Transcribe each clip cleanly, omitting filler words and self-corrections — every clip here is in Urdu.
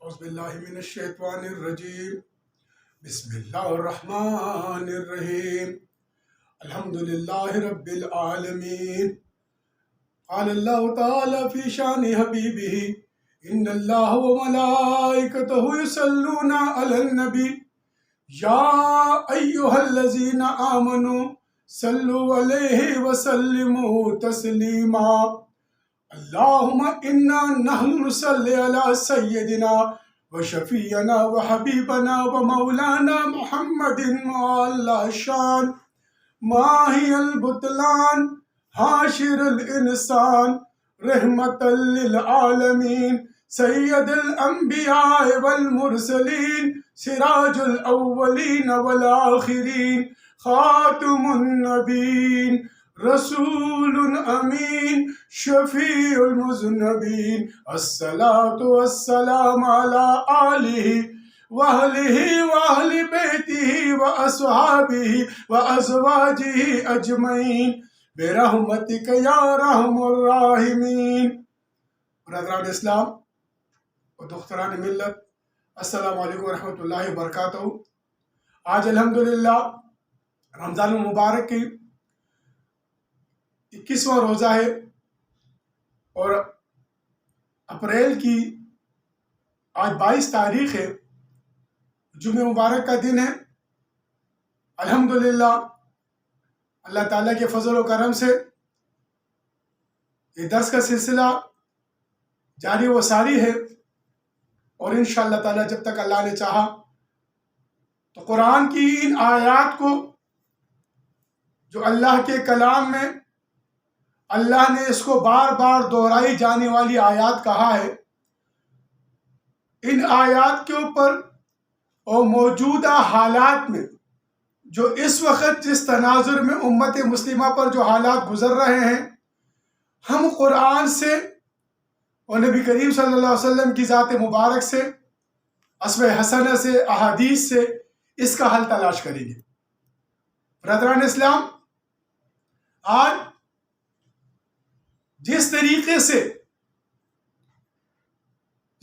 اعوذ باللہ من الشیطان الرجیم بسم اللہ الرحمن الرحیم الحمدللہ رب العالمین قال اللہ تعالی فی شان حبیبہ ان اللہ وملائکتہ یصلون علی النبی یا ایہا الذین آمنوا صلوا علیہ وسلموا تسلیما اللہم انا نحن نصلی علی سیدنا وشفیعنا وحبیبنا ومولانا محمد معلی شان ماہی البطلان حاشر الانسان رحمت للعالمین سید الانبیاء والمرسلین سراج الاولین والآخرین خاتم النبیین رسول امین شفیع المذنبین الصلاة والسلام علی آلہ وأهله وأهل بيته وأصحابه وأزواجه أجمعين برحمتك يا أرحم الراحمين. برادران اسلام و دختران ملت، السلام علیکم ورحمۃ اللہ وبرکاتہ. آج الحمدللہ رمضان المبارک کی 21واں روزہ ہے اور اپریل کی آج 22 تاریخ ہے، جمعہ مبارک کا دن ہے. الحمدللہ اللہ تعالیٰ کے فضل و کرم سے یہ درس کا سلسلہ جاری و ساری ہے، اور انشاءاللہ تعالیٰ جب تک اللہ نے چاہا تو قرآن کی ان آیات کو جو اللہ کے کلام میں اللہ نے اس کو بار بار دہرائی جانے والی آیات کہا ہے، ان آیات کے اوپر اور موجودہ حالات میں جو اس وقت جس تناظر میں امت مسلمہ پر جو حالات گزر رہے ہیں، ہم قرآن سے اور نبی کریم صلی اللہ علیہ وسلم کی ذات مبارک سے، اسوہ حسنہ سے، احادیث سے اس کا حل تلاش کریں گے. برادران اسلام، آج جس طریقے سے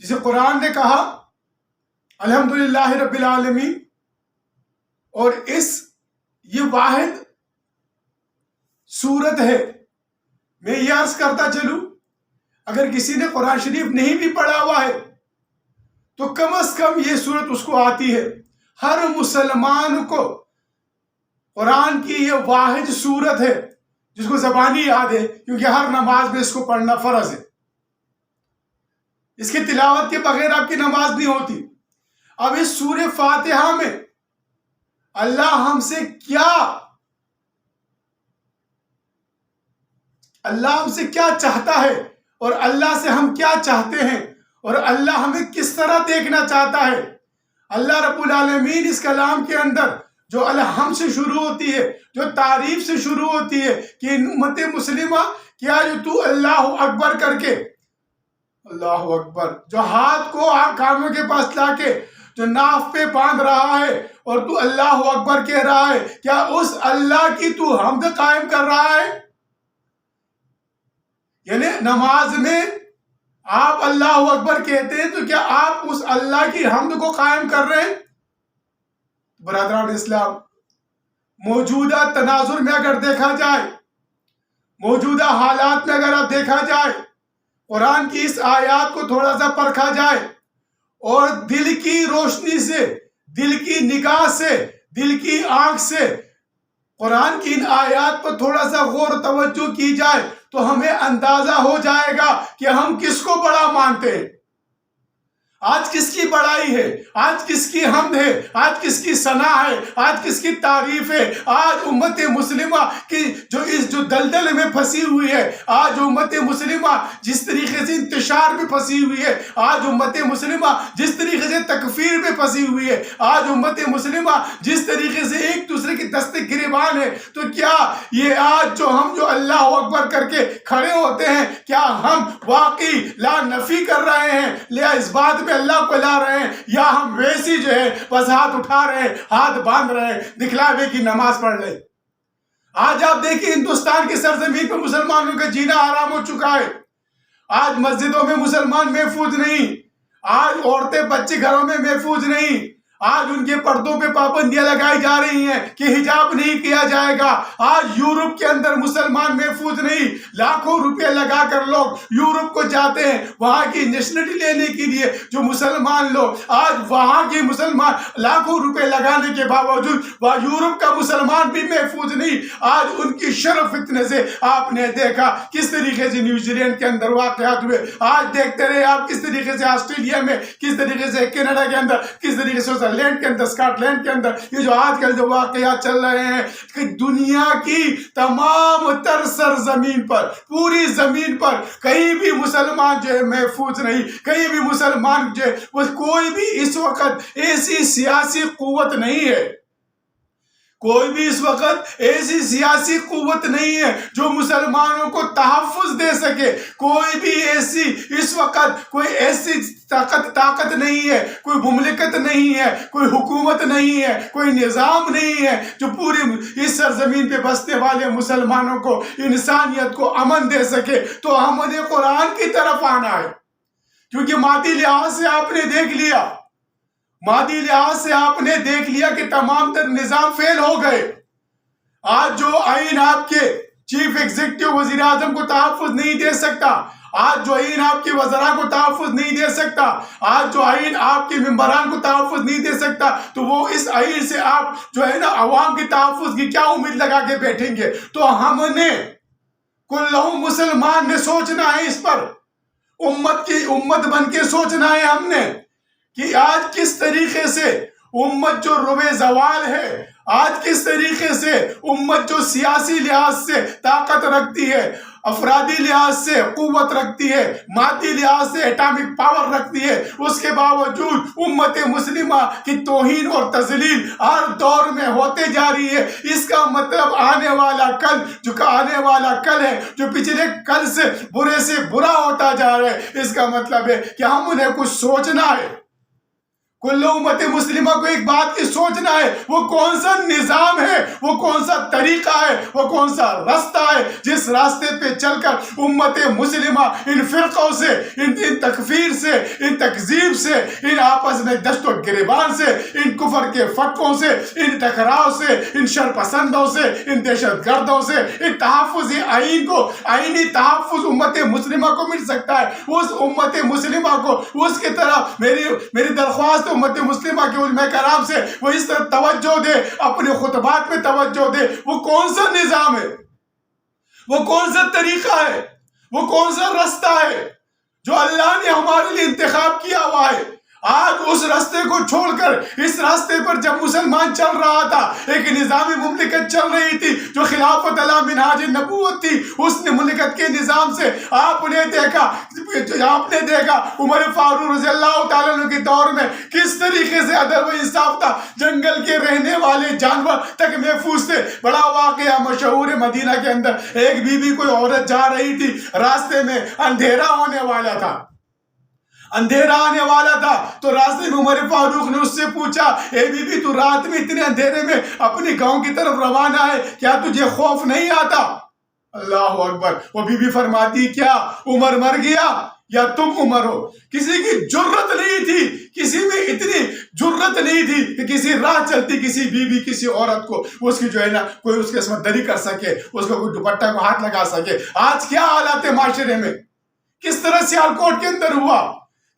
جسے قرآن نے کہا الحمدللہ رب العالمین، اور یہ واحد صورت ہے. میں یہ عرض کرتا چلوں، اگر کسی نے قرآن شریف نہیں بھی پڑھا ہوا ہے تو کم از کم یہ صورت اس کو آتی ہے. ہر مسلمان کو قرآن کی یہ واحد صورت ہے جس کو زبانی یاد ہے، کیونکہ ہر نماز میں اس کو پڑھنا فرض ہے. اس کی تلاوت کے بغیر آپ کی نماز نہیں ہوتی. اب اس سورہ فاتحہ میں اللہ ہم سے کیا چاہتا ہے، اور اللہ سے ہم کیا چاہتے ہیں، اور اللہ ہمیں کس طرح دیکھنا چاہتا ہے. اللہ رب العالمین اس کلام کے اندر جو الحمد سے شروع ہوتی ہے، جو تعریف سے شروع ہوتی ہے کہ امت مسلمہ کیا جو تو اللہ اکبر کر کے، اللہ اکبر، جو ہاتھ کو کانوں کے پاس لا کے جو ناف پہ باندھ رہا ہے اور تو اللہ اکبر کہہ رہا ہے، کیا اس اللہ کی تو حمد قائم کر رہا ہے؟ یعنی نماز میں آپ اللہ اکبر کہتے ہیں تو کیا آپ اس اللہ کی حمد کو قائم کر رہے ہیں؟ برادران اسلام، موجودہ تناظر میں اگر دیکھا جائے، موجودہ حالات میں اگر آپ دیکھا جائے، قرآن کی اس آیات کو تھوڑا سا پرکھا جائے اور دل کی روشنی سے، دل کی نگاہ سے، دل کی آنکھ سے قرآن کی ان آیات پر تھوڑا سا غور و توجہ کی جائے تو ہمیں اندازہ ہو جائے گا کہ ہم کس کو بڑا مانتے ہیں. آج کس کی بڑائی ہے، آج کس کی حمد ہے، آج کس کی ثنا ہے، آج کس کی تعریف ہے. آج امت مسلمہ کی جو دلدل میں پھنسی ہوئی ہے، آج امت مسلمہ جس طریقے سے انتشار میں پھنسی ہوئی ہے، آج امت مسلمہ جس طریقے سے تکفیر میں پھنسی ہوئی ہے، آج امت مسلمہ جس طریقے سے ایک دوسرے کی دست گریبان ہے، تو کیا یہ آج جو اللہ اکبر کر کے کھڑے ہوتے ہیں، کیا ہم واقعی لا نفی کر رہے ہیں، لیا اس بات میں اللہ کو لا رہے ہیں، یا ہم ویسی جو ہے بس ہاتھ اٹھا رہے ہیں، ہاتھ باندھ رہے ہیں، دکھلاوے کی نماز پڑھ لیں. آج آپ دیکھیں ہندوستان کی سرزمین پہ مسلمانوں کا جینا حرام ہو چکا ہے. آج مسجدوں میں مسلمان محفوظ نہیں. آج عورتیں بچے گھروں میں محفوظ نہیں، آج ان کے پردوں پہ پابندیاں لگائی جا رہی ہیں کہ حجاب نہیں کیا جائے گا۔ آج یورپ کے اندر مسلمان محفوظ نہیں، لاکھوں روپے لگا کر لوگ یورپ کو جاتے ہیں وہاں کی نیشنلٹی لینے کے لیے۔ جو مسلمان لوگ آج وہاں کے مسلمان لاکھوں روپے لگانے کے باوجود وہاں یورپ کا مسلمان بھی محفوظ نہیں۔ آج ان کی شرف فتنے سے آپ نے دیکھا کس طریقے سے نیوزی لینڈ کے اندر واقعات ہوئے، آج دیکھتے رہے آپ کس طریقے سے آسٹریلیا میں، کس طریقے سے کینیڈا کے اندر، کس طریقے سے لینڈ کے اندر، اسکاٹ لینڈ کے اندر، یہ جو آج کل جو واقعات چل رہے ہیں کہ دنیا کی تمام تر سرزمین پر، پوری زمین پر کہیں بھی مسلمان جو ہے محفوظ نہیں، کہیں بھی مسلمان جو ہے کوئی بھی اس وقت ایسی سیاسی قوت نہیں ہے، کوئی بھی اس وقت ایسی سیاسی قوت نہیں ہے جو مسلمانوں کو تحفظ دے سکے، کوئی بھی ایسی اس وقت کوئی ایسی طاقت نہیں ہے، کوئی مملکت نہیں ہے، کوئی حکومت نہیں ہے، کوئی نظام نہیں ہے جو پوری اس سرزمین پہ بسنے والے مسلمانوں کو، انسانیت کو امن دے سکے۔ تو ہم نے قرآن کی طرف آنا ہے، کیونکہ مادی لحاظ سے آپ نے دیکھ لیا، مادی لحاظ سے آپ نے دیکھ لیا کہ تمام تر نظام فیل ہو گئے۔ آج جو آئین آپ کے چیف ایگزیکٹو وزیر اعظم کو تحفظ نہیں دے سکتا، آج جو آئین آپ کے وزراء کو تحفظ نہیں دے سکتا، آج جو آئین آپ کے ممبران کو تحفظ نہیں دے سکتا، تو وہ اس آئین سے آپ جو ہے نا عوام کی تحفظ کی کیا امید لگا کے بیٹھیں گے؟ تو ہم نے کلہم مسلمان نے سوچنا ہے اس پر، امت بن کے سوچنا ہے ہم نے کہ آج کس طریقے سے امت جو روے زوال ہے، آج کس طریقے سے امت جو سیاسی لحاظ سے طاقت رکھتی ہے، افرادی لحاظ سے قوت رکھتی ہے، مادی لحاظ سے ایٹامک پاور رکھتی ہے، اس کے باوجود امت مسلمہ کی توہین اور تذلیل ہر دور میں ہوتے جا رہی ہے۔ اس کا مطلب آنے والا کل ہے جو پچھلے کل سے برا ہوتا جا رہا ہے۔ اس کا مطلب ہے کہ ہم انہیں کچھ سوچنا ہے، کل امت مسلمہ کو ایک بات کی سوچنا ہے، وہ کون سا نظام ہے، وہ کون سا طریقہ ہے، وہ کون سا راستہ ہے جس راستے پہ چل کر امت مسلمہ ان فرقوں سے، ان تکفیر سے، ان تکذیب سے، ان آپس میں دشت و گریبان سے، ان کفر کے فتووں سے، ان ٹکراؤ سے، ان شرپسندوں سے، ان دہشت گردوں سے، ان تحفظ آئینی تحفظ امت مسلمہ کو مل سکتا ہے۔ اس امت مسلمہ کو اس کی طرف میری درخواست امت مسلمہ کے علماء کرام سے وہ اس طرح توجہ دے، اپنے خطبات میں توجہ دے۔ وہ کون سا نظام ہے، وہ کون سا طریقہ ہے، وہ کون سا راستہ ہے جو اللہ نے ہمارے لیے انتخاب کیا ہوا ہے؟ آج اس راستے کو چھوڑ کر اس راستے پر جب مسلمان چل رہا تھا، ایک نظامی مملکت چل رہی تھی جو خلافت علی منہاج نبوت تھی، اس نے مملکت کے نظام سے آپ نے دیکھا عمر فاروق رضی اللہ تعالیٰ عنہ کے دور میں کس طریقے سے عدل و انصاف تھا، جنگل کے رہنے والے جانور تک محفوظ تھے۔ بڑا واقعہ مشہور ہے، مدینہ کے اندر ایک بی بی کوئی عورت جا رہی تھی، راستے میں اندھیرا ہونے والا تھا، تو راستے میں عمر فاروق نے اس سے پوچھا، اے بی بی تو رات میں اتنے اندھیرے میں اپنی گاؤں کی طرف روانہ ہے، کیا تجھے خوف نہیں آتا؟ اللہ اکبر۔ وہ بی بی فرماتی، کیا عمر مر گیا یا تم عمر ہو؟ کسی کی جرت نہیں تھی، کسی میں اتنی جرت نہیں تھی کہ کسی راہ چلتی کسی بی بی کسی عورت کو اس کی جو ہے نا کوئی اس کے عصمت دری کر سکے، اس کو کوئی دوپٹہ کو ہاتھ لگا سکے۔ آج کیا حالات ہے معاشرے میں، کس طرح سیالکوٹ کے اندر ہوا،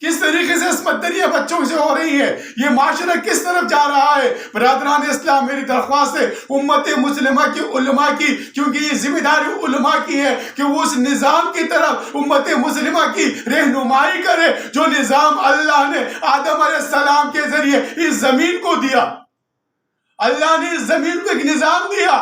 کس طریقے سے عصمت دریاں بچوں سے ہو رہی ہے، یہ معاشرہ کس طرف جا رہا ہے۔ برادران اسلام، میری درخواست ہے امت مسلمہ کی علماء کی، کیونکہ یہ ذمہ داری علماء کی ہے کہ وہ اس نظام کی طرف امت مسلمہ کی رہنمائی کرے جو نظام اللہ نے آدم علیہ السلام کے ذریعے اس زمین کو دیا۔ اللہ نے اس زمین کو ایک نظام دیا۔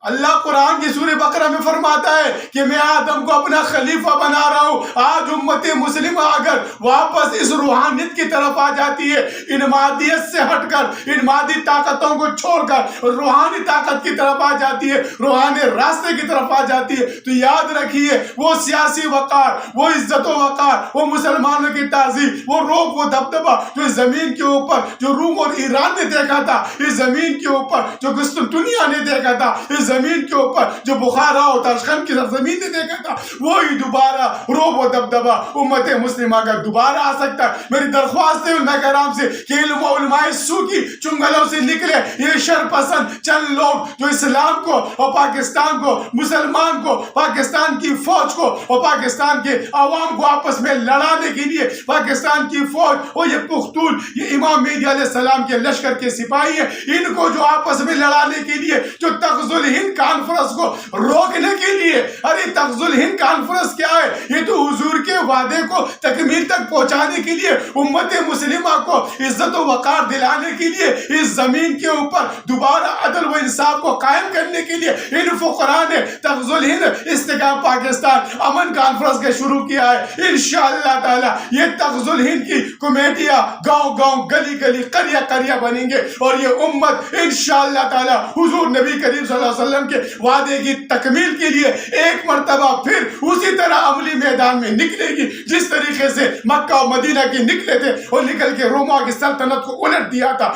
اللہ قرآن کی سورہ بقرہ میں فرماتا ہے کہ میں آدم کو اپنا خلیفہ بنا رہا ہوں۔ آج امت مسلمہ اگر واپس اس روحانیت کی طرف آ جاتی ہے، ان مادیت سے ہٹ کر، ان مادی طاقتوں کو چھوڑ کر روحانی طاقت کی طرف آ جاتی ہے، روحانی راستے کی طرف آ جاتی ہے، تو یاد رکھیے وہ سیاسی وقار، وہ عزت و وقار، وہ مسلمانوں کی تعظیم، وہ روب و دبدبہ جو اس زمین کے اوپر جو روم اور ایران نے دیکھا تھا، اس زمین کے اوپر جو قسطنطنیہ نے دیکھا تھا، اس زمین کے اوپر جو بخارا اور تاشقند کی سرزمین نے دیکھا تھا وہی دوبارہ روب و دبدبہ امت مسلمہ کا دوبارہ آ سکتا ہے۔ میری درخواست ہے علماء کرام سے کہ علماء سو کی چنگلوں سے نکلے یہ شر پسند چند لوگ جو اسلام کو اور پاکستان کو، مسلمان کو، پاکستان کی فوج کو اور پاکستان کے عوام کو آپس میں لڑانے کے لیے، پاکستان کی فوج اور یہ پختون، یہ امام مہدی علیہ السلام کے لشکر کے سپاہی ہیں، ان کو جو آپس میں لڑانے کے لیے جو تغز الہند کانفرنس کو روکنے کے لیے، ارے تغز الہند کانفرنس کیا ہے؟ یہ تو حضور کے وعدے کو تکمیل تک پہنچانے کے لیے، امت مسلمہ کو عزت و وقار دلانے کے لیے، اس زمین کے اوپر دوبارہ عدل و انصاف کو قائم کرنے کے لیے ان فقراء نے تغز الہند استحکام پاکستان امن کانفرنس کے شروع کیا ہے۔ انشاءاللہ تعالی یہ تغز الہند کی کمیٹیاں گاؤں گاؤں، گلی گلی، قریہ قریہ بنیں گے اور یہ امت انشاءاللہ تعالی حضور نبی کریم صلی اللہ علیہ وسلم کے وعدے کی تکمیل کے لیے ایک مرتبہ پھر اسی طرح عملی میدان میں نکلے گی جس طریقے سے مکہ و مدینہ کے نکلے تھے اور نکل کے روما کی سلطنت کو الٹ دیا تھا۔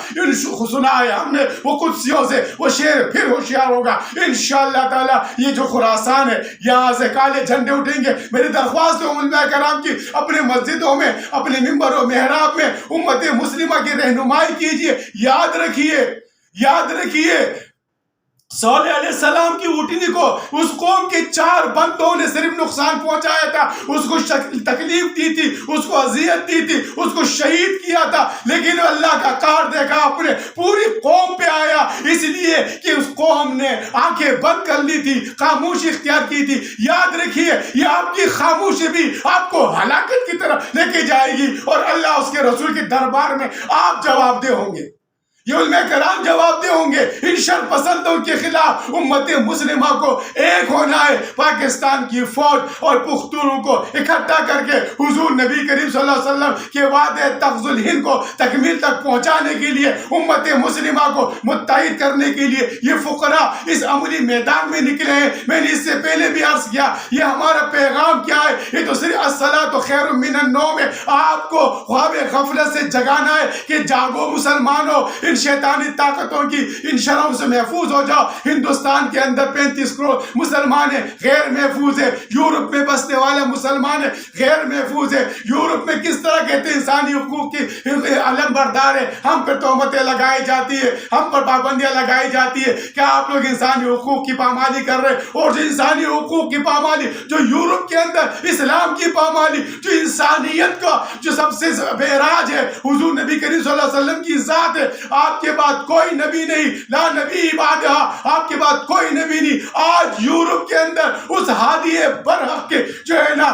سنا ہے ہم نے وہ قدسیوں سے وہ شیر پھر ہوشیار ہوگا انشاءاللہ تعالی۔ یہ جو خراسان ہے یہاں سے کالے جھنڈے اٹھیں گے۔ میری درخواست ہے علماء کرام کی اپنے مسجدوں میں، اپنے منبر و محراب میں امت مسلمہ کی رہنمائی کیجئے۔ یاد رکھیے صالح علیہ السلام کی اونٹنی کو اس قوم کے 4 بندوں نے صرف نقصان پہنچایا تھا، اس کو تکلیف دی تھی، اس کو اذیت دی تھی، اس کو شہید کیا تھا، لیکن اللہ کا قہر دیکھا اپنے پوری قوم پہ آیا، اس لیے کہ اس قوم نے آنکھیں بند کر لی تھی، خاموشی اختیار کی تھی۔ یاد رکھیے یہ آپ کی خاموشی بھی آپ کو ہلاکت کی طرف لے کے جائے گی اور اللہ اس کے رسول کے دربار میں آپ جواب دہ ہوں گے، یہ علماء کرام جواب دہ ہوں گے۔ ان شر پسندوں کے خلاف امت مسلمہ کو ایک ہونا ہے۔ پاکستان کی فوج اور پختونوں کو اکٹھا کر کے حضور نبی کریم صلی اللہ علیہ وسلم کے وعدے تغز الہند کو تکمیل تک پہنچانے کے لیے، امت مسلمہ کو متحد کرنے کے لیے یہ فقراء اس عملی میدان میں نکلے ہیں۔ میں نے اس سے پہلے بھی عرض کیا یہ ہمارا پیغام کیا ہے، یہ تو صرف الصلاۃ خیر من النوم ہے، آپ کو خواب غفلت سے جگانا ہے کہ جاگو مسلمانوں، ان شیطانی طاقتوں کی ان شروں سے محفوظ ہو جاؤ۔ ہندوستان کے اندر 35 کروڑ مسلمان ہیں، غیر محفوظ ہے۔ یورپ میں بسنے والے مسلمان ہیں، غیر محفوظ ہے۔ یورپ میں کس طرح کہتے ہیں انسانی حقوق کی علم بردار ہے، ہم پر تہمتیں لگائی جاتی ہے، ہم پر پابندیاں لگائی جاتی ہے۔ کیا آپ لوگ انسانی حقوق کی پامالی کر رہے ہیں؟ اور جو انسانی حقوق کی پامالی، جو یورپ کے اندر اسلام کی پامالی، جو انسانیت کا جو سب سے بیراج ہے، حضور نبی کریم صلی اللہ علیہ وسلم کی ذات ہے۔ آپ کے بعد کوئی نبی نہیں، لا نبی بعدہ، آپ کے بعد کوئی نبی نہیں۔ آج یورپ کے اندر اس ہادی برحق کے جو ہے نا،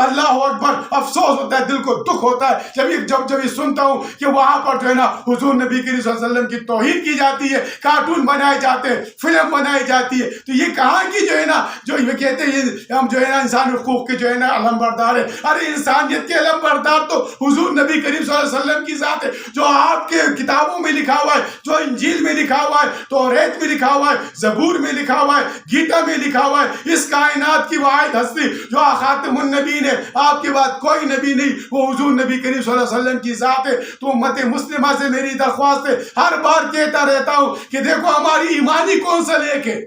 اللہ اکبر، افسوس ہوتا ہے، دل کو دکھ ہوتا ہے جب یہ سنتا ہوں کہ وہاں پر جو ہے نا حضور نبی کریم صلی اللہ علیہ وسلم کی توہین کی جاتی ہے، کارٹون بنائے جاتے ہیں، فلم بنائی جاتی ہے۔ تو یہ کہاں کی جو ہے نا، جو یہ کہتے ہیں ہم جو ہے نا انسان حقوق کے جو ہے نا علم بردار ہے۔ ارے انسانیت کے علم بردار تو حضور نبی کریم صلی اللہ علیہ وسلم کی ذات ہے، جو آپ کے کتابوں میں لکھا ہوا ہے، جو انجیل میں لکھا ہوا ہے، توریت میں لکھا ہوا ہے، زبور میں لکھا ہوا ہے، گیتا میں لکھا ہوا ہے۔ اس کائنات کی واحد ہستی جو خاتم النبیین ہے، آپ کے بعد کوئی نبی نہیں، وہ حضور نبی کریم صلی اللہ علیہ وسلم کی ذات ہے۔ تو امت مسلمہ سے میری درخواست ہے، ہر بار کہتا رہتا ہوں کہ دیکھو ہماری ایمانی کونسل ایک ہے،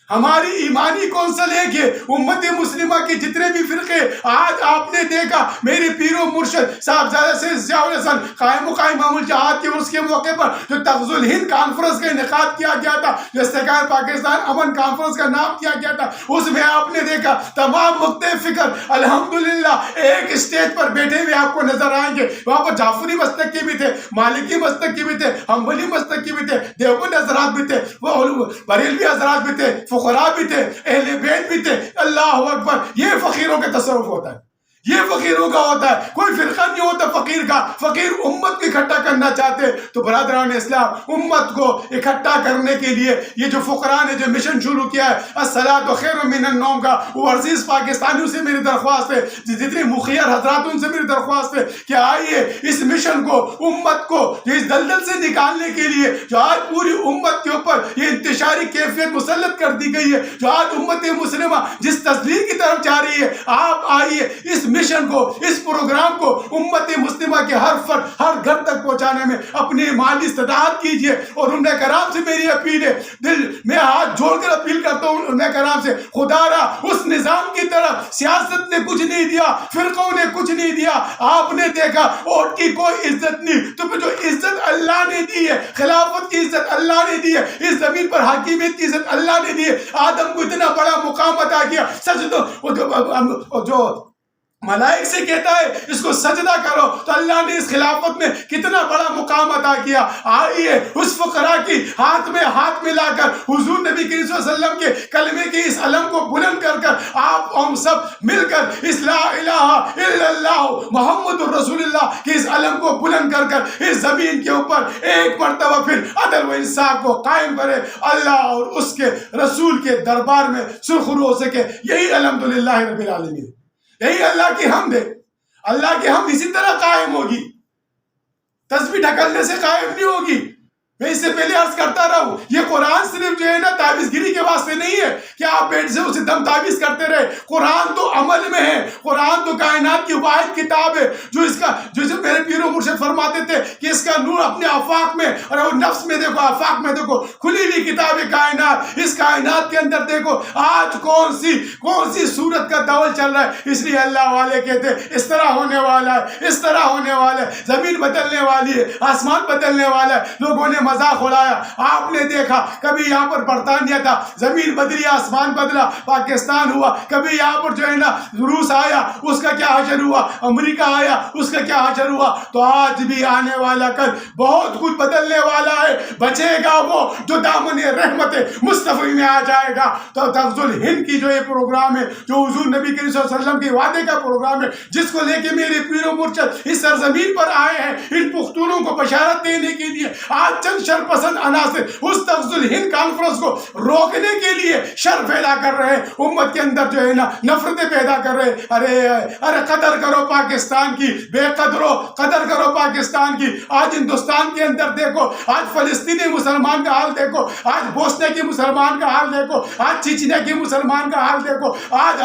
ہماری ایمانی کونسل ایک ہے۔ امت مسلمہ کے جتنے بھی فرقے آج آپ نے دیکھا، میرے پیر و مرشد صاحبزادہ سے ضیاء الحسن قائم مقام امام الجہاد کے اس کے موقع پر جو تغز الہند کانفرنس کا انعقاد کیا گیا تھا، جو استحکام پاکستان امن کانفرنس کا نام کیا گیا تھا، اس میں آپ نے دیکھا تمام نقطۂ فکر الحمدللہ ایک اسٹیج پر بیٹھے ہوئے آپ کو نظر آئیں گے۔ وہاں پر جعفری مسلک کے بھی تھے، مالکی مسلک کے بھی تھے، حنبلی مسلک کے بھی تھے، دیوبند حضرات بھی تھے، بریلوی حضرات بھی تھے، فقراء بھی تھے، اہل بیت بھی تھے۔ اللہ اکبر، یہ فقیروں کا تصرف ہوتا ہے، یہ فقیروں کا ہوتا ہے، کوئی فرقہ نہیں ہوتا فقیر کا۔ فقیر امت کو اکٹھا کرنا چاہتے تو برادران اسلام، امت کو اکٹھا کرنے کے لیے یہ جو فقراء نے جو مشن شروع کیا ہے الصلاۃ خیر من النوم کا، وہ عزیز پاکستانیوں سے میری درخواست ہے، جتنے مخیر حضرات ان سے میری درخواست ہے کہ آئیے اس مشن کو، امت کو جو اس دلدل سے نکالنے کے لیے، جو آج پوری امت کے اوپر یہ انتشاری کیفیت مسلط کر دی گئی ہے، جو آج امت مسلمہ جس تسلیم کی طرف جا رہی ہے، آپ آئیے اس مشن کو، اس پروگرام کو امت مسلمہ کے ہر فرد، ہر گھر تک پہنچانے میں اپنی مالی استطاعت کیجیے. اور انبیاء کرام سے میری اپیل ہے, دل میں ہاتھ جوڑ کر اپیل کرتا ہوں انبیاء کرام سے, خدا را اس نظام کی طرف سیاست نے کچھ نہیں دیا, فرقوں نے کچھ نہیں دیا. آپ نے دیکھا ووٹ کی کوئی عزت نہیں, تمہیں جو عزت اللہ نے دی ہے, خلافت کی عزت اللہ نے دی ہے, اس زمین پر حاکمیت کی عزت اللہ نے دی ہے. آدم کو اتنا بڑا مقام عطا کیا, سجدہ جو ملائک سے کہتا ہے اس کو سجدہ کرو, تو اللہ نے اس خلافت میں کتنا بڑا مقام عطا کیا. آئیے اس فقراء کی ہاتھ میں ہاتھ ملا کر حضور نبی کریم صلی اللہ علیہ وسلم کے کلمے کے اس علم کو بلند کر کر آپ ہم سب مل کر اس لا الہ الا اللہ محمد الرسول اللہ کے اس علم کو بلند کر کر اس زمین کے اوپر ایک مرتبہ پھر عدل و انصاف کو قائم کرے. اللہ اور اس کے رسول کے دربار میں سرخرو ہو سکے. یہی الحمدللہ رب العالمین, یہی اللہ کی حمد ہے. اللہ کی حمد اسی طرح قائم ہوگی, تسبیح ڈھکلنے سے قائم نہیں ہوگی. میں اس سے پہلے عرض کرتا رہا ہوں, یہ قرآن صرف جو ہے نا تعویذ گیری کے واسطے نہیں ہے کہ آپ بیٹھ سے اسے دم تعویذ کرتے رہے. قرآن تو عمل میں ہے, قرآن تو کائنات کی واحد کتاب ہے جو میرے پیر و مرشد فرماتے تھے کہ اس کا نور اپنے آفاق میں اور نفس میں دیکھو, آفاق میں دیکھو, کھلی ہوئی کتاب ہے کائنات. اس کائنات کے اندر دیکھو آج کون سی صورت کا دول چل رہا ہے. اس لیے اللہ والے کہتے ہیں اس طرح ہونے والا ہے, اس طرح ہونے والا ہے, زمین بدلنے والی ہے, آسمان بدلنے والا ہے. لوگوں نے مذاق اڑایا, آپ نے دیکھا کبھی یہاں پر برطانیہ تھا, زمین بدلی, آسمان بدلا, پاکستان ہوا. کبھی یہاں پر جو ہے نا روس آیا, اس کا کیا حشر ہوا, امریکہ آیا, اس کا کیا حشر ہوا. تو آج بھی آنے والا کل بہت کچھ بدلنے والا ہے. بچے گا وہ جو دامن رحمت مصطفی میں آ جائے گا. تو تغز الہند کی جو یہ پروگرام ہے, جو حضور نبی کریم صلی اللہ علیہ وسلم کے وعدے کا پروگرام ہے, جس کو لے کے میرے پیر و مرشد اس سرزمین پر آئے ہیں, ان پختونوں کو بشارت دینے کے لیے آج چند شر پسند عناصر اس تغز الہند کانفرنس کو روکنے کے لیے شر پیدا کر رہے ہیں, امت کے اندر جو ہے نا نفرتیں پیدا کر رہے ہیں. ارے قدر کرو پاکستان کی, بے قدرو قدر کرو پاکستان کی. آج ہندوستان کے اندر دیکھو, آج فلسطینی مسلمان کا حال دیکھو, آج بوسنیا کی مسلمان کا حال دیکھو, آج چچنیا کی مسلمان کا حال دیکھو, آج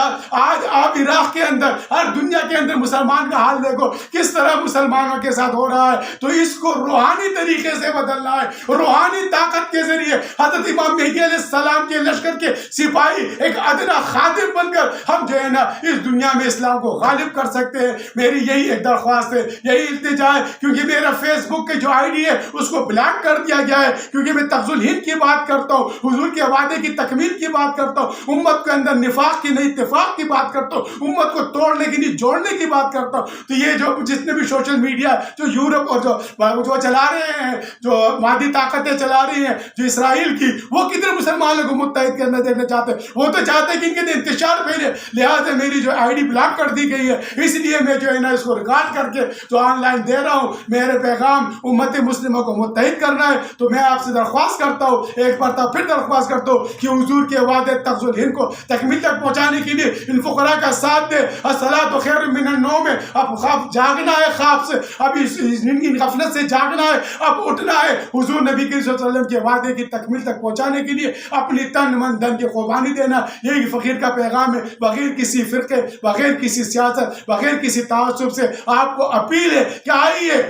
آپ عراق کے اندر, ہر دنیا کے اندر مسلمان کا حال دیکھو کس طرح مسلمانوں کے ساتھ ہو رہا ہے. تو اس کو روحانی طریقے سے بدلنا ہے, روحانی طاقت کے ذریعے. حضرت امام مہدی علیہ السلام کے لشکر کے سپاہی ایک ادنا خادم بن کر ہم جو ہے نا اس دنیا میں اسلام کو غالب کر سکتے ہیں. میری یہی ایک درخواست ہے, یہی التجا ہے, کیونکہ میرا فیس بک کے جو آئی ڈی ہے اس کو بلاک کر دیا گیا ہے, کیونکہ میں تغز الہند کی بات کرتا ہوں, حضور کے وعدے کی تکمیل کی بات کرتا ہوں, امت کے اندر نفاق کی نہیں اتفاق کی بات کرتا ہوں, امت کو توڑنے کی نہیں جوڑنے کی بات کرتا ہوں. تو یہ جو جتنے بھی سوشل میڈیا جو یورپ اور جو چلا رہے ہیں, جو مادی طاقتیں چلا رہی ہیں, جو اسرائیل کی, وہ کتنے مسلمانوں کو متحد کرنا دیکھنا چاہتے ہیں. وہ تو چاہتے ہیں کہ ان کے انتشار پھیلے. لہٰذا میری جو آئی ڈی بلاک کر دی گئی ہے, اس لیے میں جو ہے نا اس کو ریکارڈ کر کے جو آن لائن دے رہا ہوں. میرے پیغام امت مسلموں کو متحد کرنا ہے. تو میں آپ سے درخواست کرتا ہوں, ایک مرتبہ پھر درخواست کرتا ہوں کہ حضور کے وعدے تغز الہند کو تکمیل تک پہنچانے کے لیے ان فقراء کا ساتھ دے. الصلاۃ خیر من النوم, اب خواب جاگنا ہے, خواب سے اب ان غفلت سے جاگنا ہے, اب اٹھنا ہے. حضور نبی کریم صلی اللہ علیہ وسلم کے وعدے کی تکمیل تک پہنچانے کے لیے اپنی تن من دھن کی قربانی دینا, یہی فقیر کا پیغام ہے. بغیر کسی فرقے, بغیر کسی سیاست, بغیر کسی تعصب سے آپ کو اپیل ہے کہ آئیے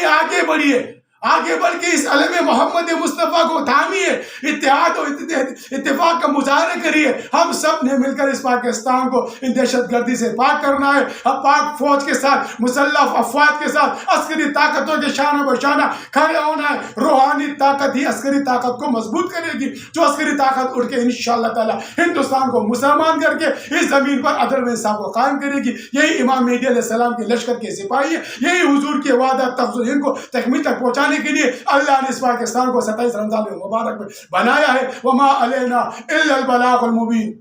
آگے بڑھیے, آگے بڑھ کے اس علم محمد مصطفیٰ کو تھامیے, اتحاد و اتفاق کا مظاہرہ کریے. ہم سب نے مل کر اس پاکستان کو ان دہشت گردی سے پاک کرنا ہے. اب پاک فوج کے ساتھ, مسلح افواج کے ساتھ, عسکری طاقتوں کے شانہ بشانہ کھڑے ہونا ہے. روحانی طاقت ہی عسکری طاقت کو مضبوط کرے گی. جو عسکری طاقت اٹھ کے انشاءاللہ تعالی ہندوستان کو مسلمان کر کے اس زمین پر عدل و انصاف کو قائم کرے گی. یہی امام مہدی علیہ السلام کے لشکر کے سپاہی ہے. یہی حضور کے وعدہ تغز الہند کو تکمیل تک پہنچانے کے لیے اللہ نے اس پاکستان کو 27 رمضان مبارک میں بنایا ہے. وما علینا الا البلاغ المبین.